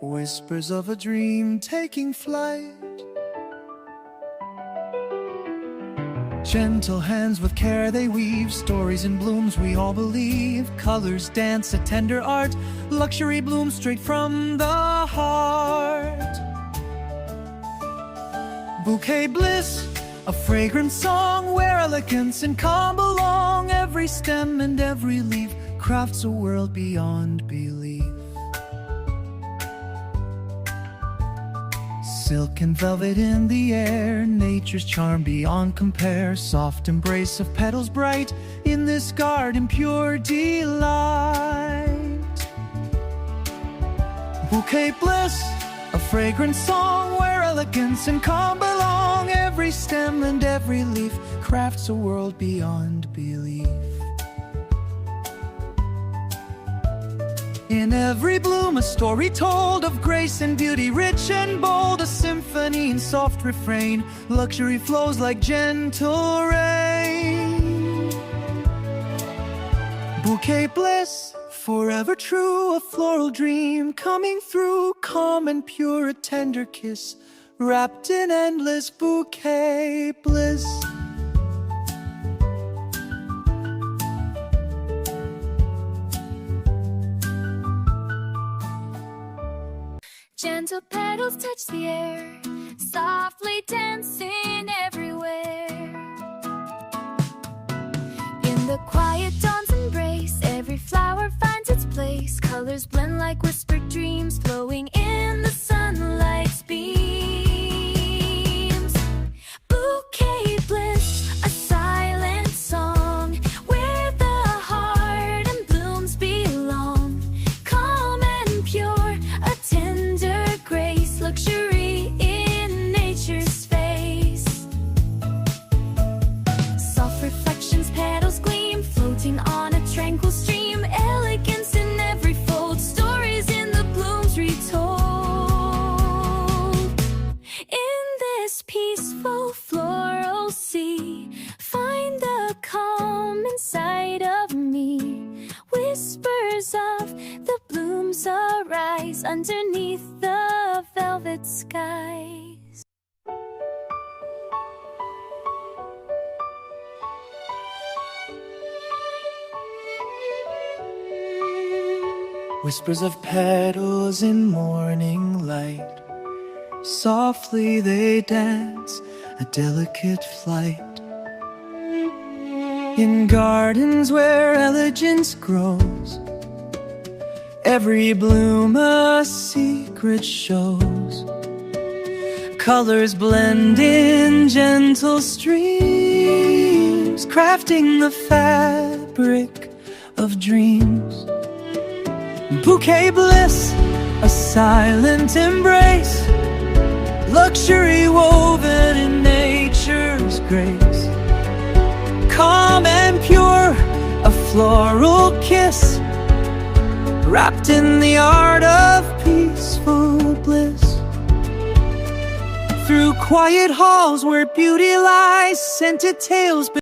whispers of a dream taking flight. Gentle hands with care they weave stories in blooms we all believe. Colors dance a tender art, luxury blooms straight from the heart. Bouquet bliss, a fragrant song where elegance and calm belong. Every stem and every leaf crafts a world beyond belief. Silk and velvet in the air, nature's charm beyond compare. Soft embrace of petals bright, in this garden pure delight. Bouquet bliss, a fragrant song where elegance and calm belong. Every stem and every leaf crafts a world beyond belief. In every bloom a story told of grace and beauty, rich and bold. A symphony in soft refrain, luxury flows like gentle rain. Bouquet bliss, forever true, a floral dream coming through. Calm and pure, a tender kiss, wrapped in endless bouquet bliss. Gentle petals touch the air, softly dancing everywhere. In the quiet dawn's embrace, every flower finds its place. Colors blend like whispered dreams, flowing in the sunlight's beams. Bouquet bliss, a silent song where the heart and blooms belong. Calm and pure, a tender grace, luxury in nature's face. Soft reflections, petals gleam, floating on a tranquil stream. Elegance in every fold, stories in the blooms retold. In this peaceful floral sea, find the calm inside of me. Whispers of the blooms arise underneath the velvet skies. Whispers of petals in morning light, softly they dance a delicate flight. In gardens where elegance grows, every bloom a secret shows. Colors blend in gentle streams, crafting the fabric of dreams. Bouquet bliss, a silent embrace, luxury woven in nature's grace. Calm and pure, a floral kiss, wrapped in the art of peaceful bliss. Through quiet halls where beauty lies, scented tales